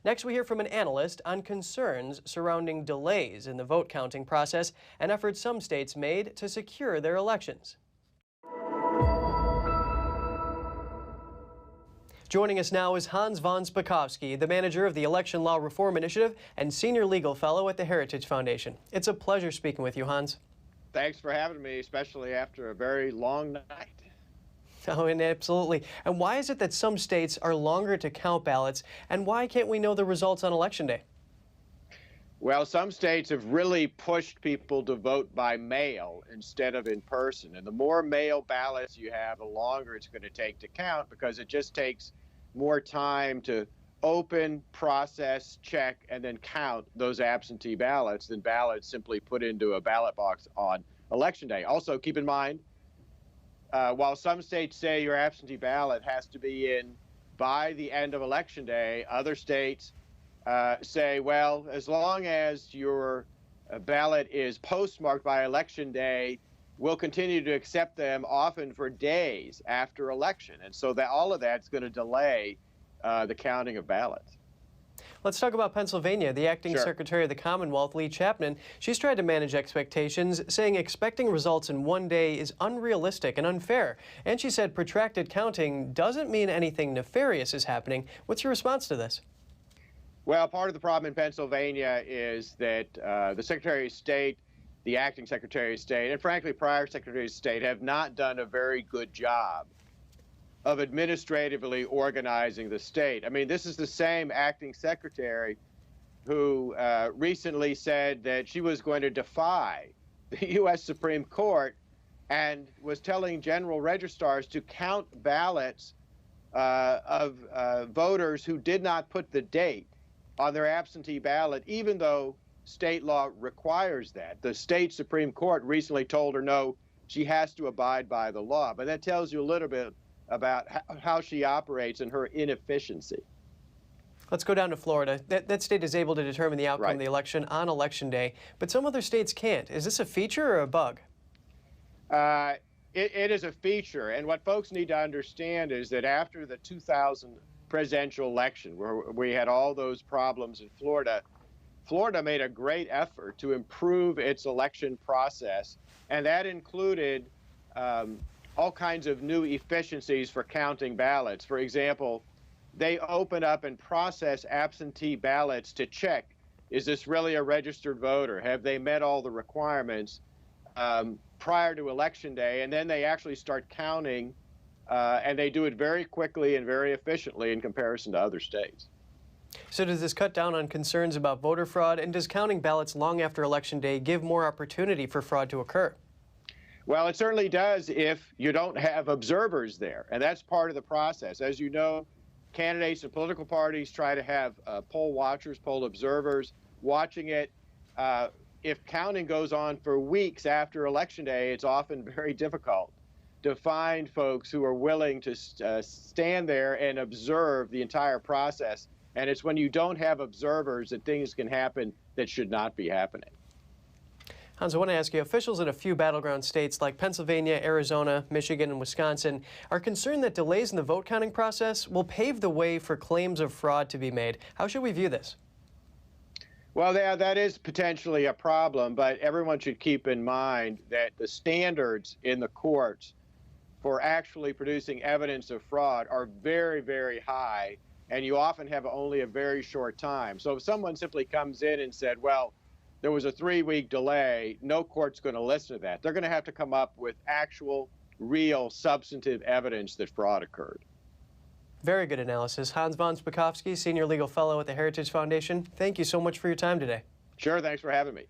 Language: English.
Next, we hear from an analyst on concerns surrounding delays in the vote counting process and efforts some states made to secure their elections. Joining us now is Hans von Spukovsky, the manager of the Election Law Reform Initiative and senior legal fellow at the Heritage Foundation. It's a pleasure speaking with you, Hans. Thanks for having me, especially after a very long night. Oh, and absolutely. And why is it that some states are longer to count ballots, and why can't we know the results on Election Day? Well, some states have really pushed people to vote by mail instead of in person. And the more mail ballots you have, the longer it's going to take to count, because it just takes more time to open, process, check, and then count those absentee ballots than ballots simply put into a ballot box on Election Day. Also, keep in mind, while some states say your absentee ballot has to be in by the end of Election Day, other states say, well, as long as your ballot is postmarked by Election Day, we'll continue to accept them often for days after election. And so that all of that's going to delay the counting of ballots. Let's talk about Pennsylvania. The acting Secretary of the Commonwealth, Lee Chapman, she's tried to manage expectations, saying expecting results in one day is unrealistic and unfair. And she said protracted counting doesn't mean anything nefarious is happening. What's your response to this? Well, part of the problem in Pennsylvania is that the Secretary of State, the acting Secretary of State, and frankly prior Secretaries of State have not done a very good job of administratively organizing the state. I mean, this is the same acting secretary who recently said that she was going to defy the U.S. Supreme Court and was telling general registrars to count ballots of voters who did not put the date on their absentee ballot, even though state law requires that. The state Supreme Court recently told her no, she has to abide by the law. But that tells you a little bit about how she operates and her inefficiency. Let's go down to Florida. That state is able to determine the outcome of the election on Election Day, but some other states can't. Is this a feature or a bug? It is a feature, and what folks need to understand is that after the 2000 presidential election, where we had all those problems in Florida, Florida made a great effort to improve its election process, and that included all kinds of new efficiencies for counting ballots. For example, they open up and process absentee ballots to check, is this really a registered voter? Have they met all the requirements prior to Election Day? And then they actually start counting, and they do it very quickly and very efficiently in comparison to other states. So does this cut down on concerns about voter fraud, and does counting ballots long after Election Day give more opportunity for fraud to occur? Well, it certainly does if you don't have observers there, and that's part of the process. As you know, candidates and political parties try to have poll watchers, poll observers watching it. If counting goes on for weeks after Election Day, it's often very difficult to find folks who are willing to stand there and observe the entire process. And it's when you don't have observers that things can happen that should not be happening. Hans, I want to ask you, officials in a few battleground states like Pennsylvania, Arizona, Michigan, and Wisconsin are concerned that delays in the vote counting process will pave the way for claims of fraud to be made. How should we view this? Well, that is potentially a problem, but everyone should keep in mind that the standards in the courts for actually producing evidence of fraud are very, very high, and you often have only a very short time. So if someone simply comes in and said, well, there was a 3-week delay, no court's going to listen to that. They're going to have to come up with actual, real, substantive evidence that fraud occurred. Very good analysis. Hans von Spukovsky, Senior Legal Fellow at the Heritage Foundation. Thank you so much for your time today. Sure, thanks for having me.